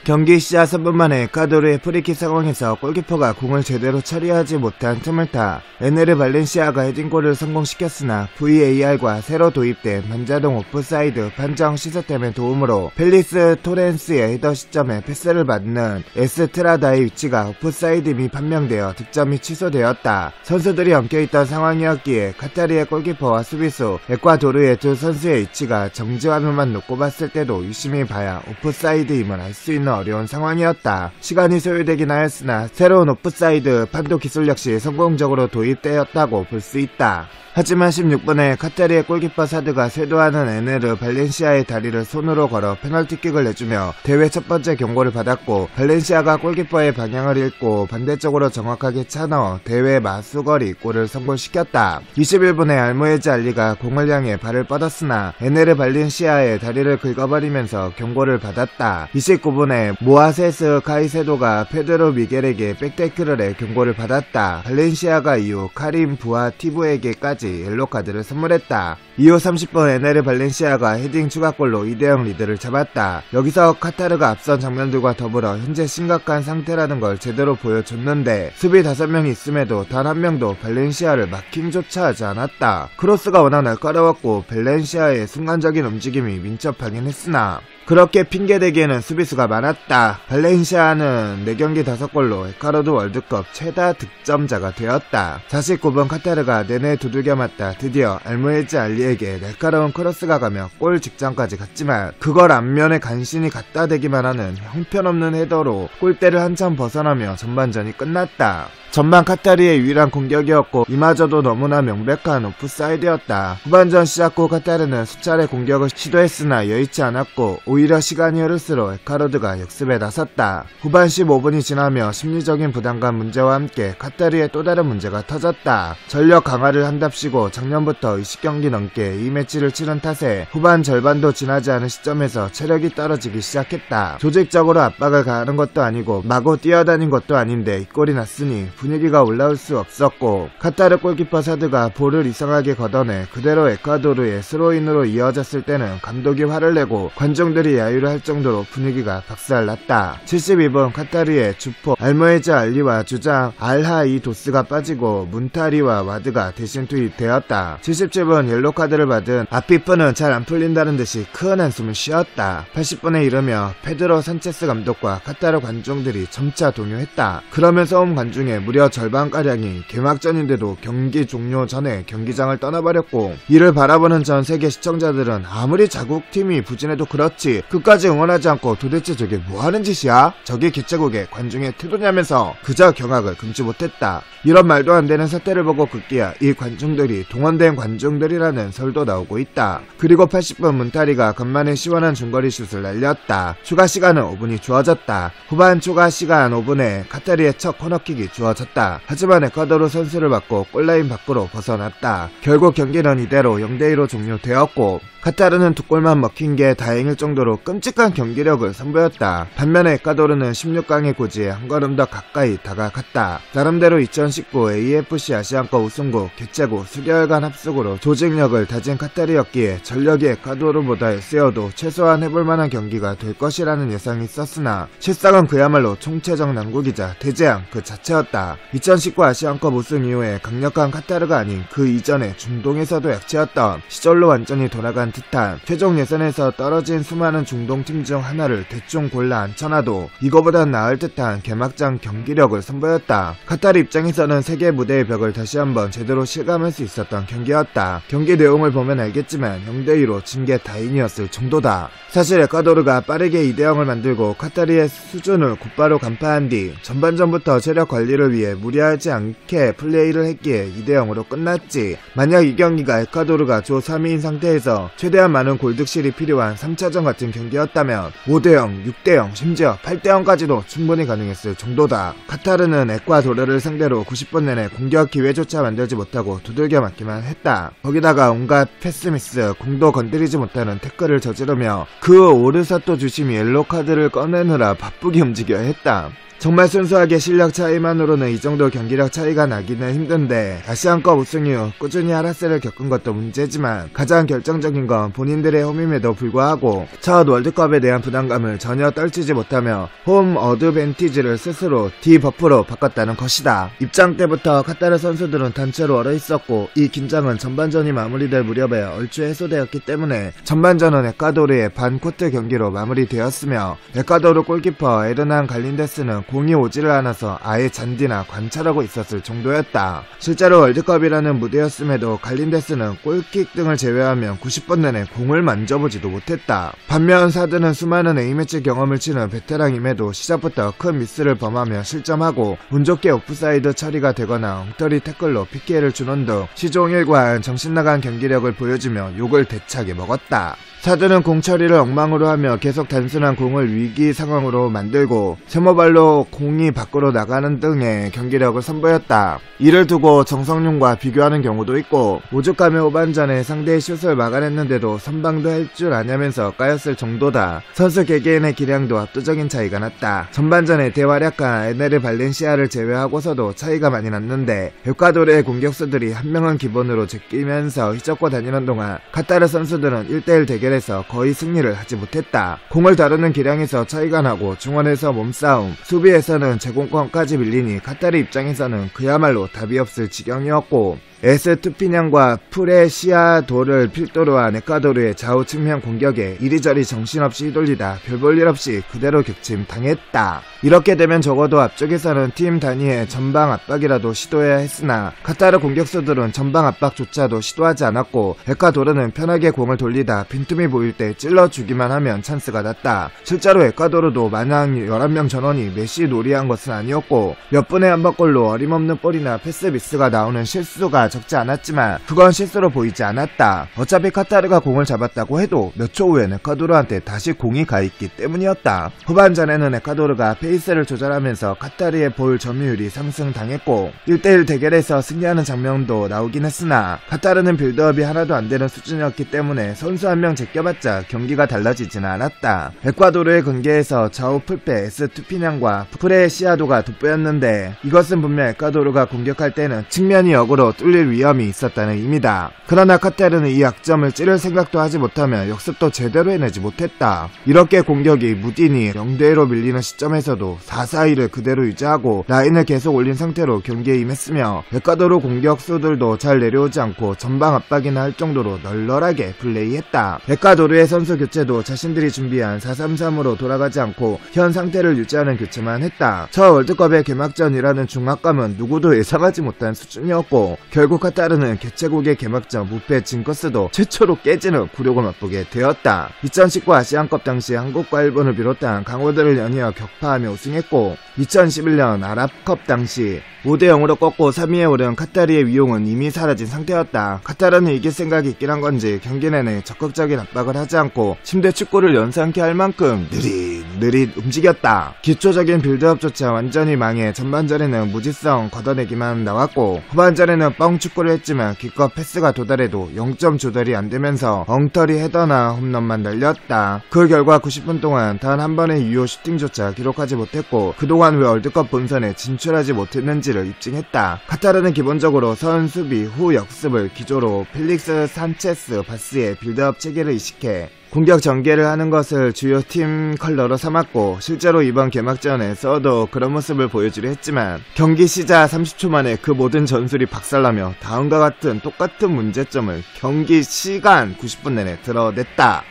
경기 시작 3분 만에 에콰도르의 프리킥 상황에서 골키퍼가 공을 제대로 처리하지 못한 틈을 타 에네르 발렌시아가 헤딩골을 성공시켰으나 VAR과 새로 도입된 반자동 오프사이드 판정 시스템의 도움으로 펠리스 토렌스의 헤더 시점에 패스를 받는 에스트라다의 위치가 오프사이드임이 판명되어 득점이 취소되었다. 선수들이 엉켜있던 상황이었기에 카타르의 골키퍼와 수비수, 에콰도르의 두 선수의 위치가 정지 화면만 놓고 봤을 때도 유심히 봐야 오프사이드임을 알 수 있는 어려운 상황이었다. 시간이 소요되긴 하였으나 새로운 오프사이드 판도 기술 역시 성공적으로 도입되었다고 볼 수 있다. 하지만 16분에 카타르의 골키퍼 사드가 쇄도하는 에네르 발렌시아의 다리를 손으로 걸어 페널티킥을 내주며 대회 첫 번째 경고를 받았고, 발렌시아가 골키퍼의 방향을 잃고 반대쪽으로 정확하게 차넣어 대회 마수거리 골을 성공시켰다. 21분에 알모에즈 알리가 공을 향해 발을 뻗었으나 에네르 발렌시아의 다리를 긁어버리면서 경고를 받았다. 29분에 모아세스 카이세도가 페드로 미겔에게 백태클을 해 경고를 받았다. 발렌시아가 이후 카림 부아티브에게까지 옐로카드를 선물했다. 이후 30분 에네르 발렌시아가 헤딩 추가골로 2대0 리드를 잡았다. 여기서 카타르가 앞선 장면들과 더불어 현재 심각한 상태라는 걸 제대로 보여줬는데, 수비 5명이 있음에도 단 한 명도 발렌시아를 마킹조차 하지 않았다. 크로스가 워낙 날카로웠고 발렌시아의 순간적인 움직임이 민첩하긴 했으나 그렇게 핑계대기에는 수비수가 많았다. 발렌시아는 4경기 5골로 에콰도르 월드컵 최다 득점자가 되었다. 49분 카타르가 내내 두들겨 맞다 드디어 알모에즈 알리에게 날카로운 크로스가 가며 골 직전까지 갔지만 그걸 앞면에 간신히 갖다 대기만 하는 형편없는 헤더로 골대를 한참 벗어나며 전반전이 끝났다. 전반 카타르의 유일한 공격이었고 이마저도 너무나 명백한 오프사이드였다. 후반전 시작 후 카타르는 수차례 공격을 시도했으나 여의치 않았고 오히려 시간이 흐를수록 에콰도르가 역습에 나섰다. 후반 15분이 지나며 심리적인 부담감 문제와 함께 카타르의 또 다른 문제가 터졌다. 전력 강화를 한답시고 작년부터 20경기 넘게 이 매치를 치른 탓에 후반 절반도 지나지 않은 시점에서 체력이 떨어지기 시작했다. 조직적으로 압박을 가하는 것도 아니고 마구 뛰어다닌 것도 아닌데 이 꼴이 났으니 분위기가 올라올 수 없었고, 카타르 골키퍼 사드가 볼을 이상하게 걷어내 그대로 에콰도르의 스로인으로 이어졌을 때는 감독이 화를 내고 관중들이 야유를 할 정도로 분위기가 박살났다. 72분 카타르의 주포 알모에즈 알리와 주장 알하이 도스가 빠지고 문타리와 와드가 대신 투입되었다. 77분 옐로카드를 받은 아피프는 잘 안 풀린다는 듯이 큰 한숨을 쉬었다. 80분에 이르며 페드로 산체스 감독과 카타르 관중들이 점차 동요했다. 그러면서 홈 관중의 무려 절반가량이 개막전인데도 경기 종료 전에 경기장을 떠나버렸고, 이를 바라보는 전 세계 시청자들은 아무리 자국팀이 부진해도 그렇지 끝까지 응원하지 않고 도대체 저게 뭐하는 짓이야? 저게 개최국의 관중의 태도냐면서 그저 경악을 금치 못했다. 이런 말도 안 되는 사태를 보고 급기야 이 관중들이 동원된 관중들이라는 설도 나오고 있다. 그리고 80분 문타리가 간만에 시원한 중거리 슛을 날렸다. 추가 시간은 5분이 주어졌다. 후반 추가 시간 5분에 카타르의 첫 코너킥이 주어졌다. 하지만 에콰도르 선수를 받고 골라인 밖으로 벗어났다. 결국 경기는 이대로 0대2로 종료되었고, 카타르는 2골만 먹힌 게 다행일 정도로 끔찍한 경기력을 선보였다. 반면에 에콰도르는 16강의 고지에 한 걸음 더 가까이 다가갔다. 나름대로 2019 AFC 아시안컵 우승국, 개최국 수개월간 합숙으로 조직력을 다진 카타르였기에 전력이 에콰도르보다 세어도 최소한 해볼만한 경기가 될 것이라는 예상이 있었으나 실상은 그야말로 총체적 난국이자 대재앙 그 자체였다. 2019 아시안컵 우승 이후에 강력한 카타르가 아닌 그 이전에 중동에서도 약체였던 시절로 완전히 돌아간 듯한, 최종 예선에서 떨어진 수많은 중동팀 중 하나를 대충 골라 앉혀놔도 이거보단 나을 듯한 개막전 경기력을 선보였다. 카타르 입장에서는 세계 무대의 벽을 다시 한번 제대로 실감할 수 있었던 경기였다. 경기 내용을 보면 알겠지만 0대2로 진 게 다행이었을 정도다. 사실 에콰도르가 빠르게 2대0을 만들고 카타르의 수준을 곧바로 간파한 뒤 전반전부터 체력 관리를 위해 무리하지 않게 플레이를 했기에 2대0으로 끝났지. 만약 이 경기가 에콰도르가 조 3위인 상태에서 최대한 많은 골득실이 필요한 3차전 같은 경기였다면 5대0, 6대0, 심지어 8대0까지도 충분히 가능했을 정도다. 카타르는 에콰도르를 상대로 90분 내내 공격 기회조차 만들지 못하고 두들겨 맞기만 했다. 거기다가 온갖 패스미스, 공도 건드리지 못하는 태클을 저지르며 그 오르사토 주심이 옐로카드를 꺼내느라 바쁘게 움직여야 했다. 정말 순수하게 실력 차이만으로는 이 정도 경기력 차이가 나기는 힘든데 아시안컵 우승 이후 꾸준히 하락세를 겪은 것도 문제지만 가장 결정적인 건 본인들의 홈임에도 불구하고 첫 월드컵에 대한 부담감을 전혀 떨치지 못하며 홈 어드밴티지를 스스로 디버프로 바꿨다는 것이다. 입장 때부터 카타르 선수들은 단체로 얼어있었고 이 긴장은 전반전이 마무리될 무렵에 얼추 해소되었기 때문에 전반전은 에콰도르의 반코트 경기로 마무리되었으며 에콰도르 골키퍼 에르난 갈린데스는 공이 오지를 않아서 아예 잔디나 관찰하고 있었을 정도였다. 실제로 월드컵이라는 무대였음에도 갈린데스는 골킥 등을 제외하면 90분 내내 공을 만져보지도 못했다. 반면 사드는 수많은 A매치 경험을 치는 베테랑임에도 시작부터 큰 미스를 범하며 실점하고 운 좋게 오프사이드 처리가 되거나 엉터리 태클로 PK를 주는 등 시종일관 정신나간 경기력을 보여주며 욕을 대차게 먹었다. 사드는 공 처리를 엉망으로 하며 계속 단순한 공을 위기 상황으로 만들고 세모발로 공이 밖으로 나가는 등의 경기력을 선보였다. 이를 두고 정성용과 비교하는 경우도 있고 오죽하면 후반전에 상대의 슛을 막아냈는데도 선방도 할 줄 아냐면서 까였을 정도다. 선수 개개인의 기량도 압도적인 차이가 났다. 전반전에 대활약한 에네르 발렌시아를 제외하고서도 차이가 많이 났는데 에콰도르의 공격수들이 한 명은 기본으로 제끼면서 휘젓고 다니는 동안 카타르 선수들은 1대1 대결에서 거의 승리를 하지 못했다. 공을 다루는 기량에서 차이가 나고 중원에서 몸싸움, 수비에서는 제공권까지 밀리니 카타르 입장에서는 그야말로 답이 없을 지경이었고 에스투피냥과 프레시아도를 필두로 한 에콰도르의 좌우 측면 공격에 이리저리 정신없이 휘둘리다 별 볼 일 없이 그대로 격침당했다. 이렇게 되면 적어도 앞쪽에서는 팀 단위의 전방 압박이라도 시도해야 했으나 카타르 공격수들은 전방 압박조차도 시도하지 않았고 에콰도르는 편하게 공을 돌리다 빈틈이 보일 때 찔러주기만 하면 찬스가 났다. 실제로 에콰도르도 마냥 11명 전원이 메시 놀이한 것은 아니었고 몇 분에 한 번꼴로 어림없는 볼이나 패스 미스가 나오는 실수가 적지 않았지만 그건 실수로 보이지 않았다. 어차피 카타르가 공을 잡았다고 해도 몇 초 후엔 에콰도르한테 다시 공이 가있기 때문이었다. 후반전에는 에콰도르가 페이스를 조절하면서 카타르의 볼 점유율이 상승당했고 1대1 대결에서 승리하는 장면도 나오긴 했으나 카타르는 빌드업이 하나도 안되는 수준이었기 때문에 선수 한 명 제껴봤자 경기가 달라지지는 않았다. 에콰도르의 근계에서 좌우 풀백 에스투피냥과 프레시아도가 돋보였는데 이것은 분명 에콰도르가 공격할 때는 측면이 역으로 뚫릴 위험이 있었다는 의미다. 그러나 카타르는 이 약점을 찌를 생각도 하지 못하며 역습도 제대로 해내지 못했다. 이렇게 공격이 무딘이 0대1로 밀리는 시점에서도 4-4-2를 그대로 유지하고 라인을 계속 올린 상태로 경기에 임했으며 에콰도르 공격수들도 잘 내려오지 않고 전방 압박이나 할 정도로 널널하게 플레이했다. 에콰도르의 선수 교체도 자신들이 준비한 4-3-3으로 돌아가지 않고 현 상태를 유지하는 교체만 했다. 첫 월드컵의 개막전이라는 중압감은 누구도 예상하지 못한 수준이었고 결국 카타르는 개최국의 개막전 무패 징커스도 최초로 깨지는 굴욕을 맛보게 되었다. 2019 아시안컵 당시 한국과 일본을 비롯한 강호들을 연이어 격파하며 우승했고 2011년 아랍컵 당시 5대0으로 꺾고 3위에 오른 카타르의 위용은 이미 사라진 상태였다. 카타르는 이길 생각이 있긴 한 건지 경기 내내 적극적인 압박을 하지 않고 침대 축구를 연상케 할 만큼 느릿느릿 움직였다. 기초적인 빌드업조차 완전히 망해 전반전에는 무지성 걷어내기만 나왔고 후반전에는 뻥 축구를 했지만 기껏 패스가 도달해도 0점 조달이 안되면서 엉터리 헤더나 홈런만 날렸다. 그 결과 90분 동안 단 한 번의 유효 슈팅조차 기록하지 못했고 그동안 왜 월드컵 본선에 진출하지 못했는지를 입증했다. 카타르는 기본적으로 선 수비 후 역습을 기조로 펠릭스 산체스 바스의 빌드업 체계를 이식해 공격 전개를 하는 것을 주요 팀 컬러로 삼았고 실제로 이번 개막전에서도 그런 모습을 보여주려 했지만 경기 시작 30초 만에 그 모든 전술이 박살나며 다음과 같은 똑같은 문제점을 경기 시간 90분 내내 드러냈다.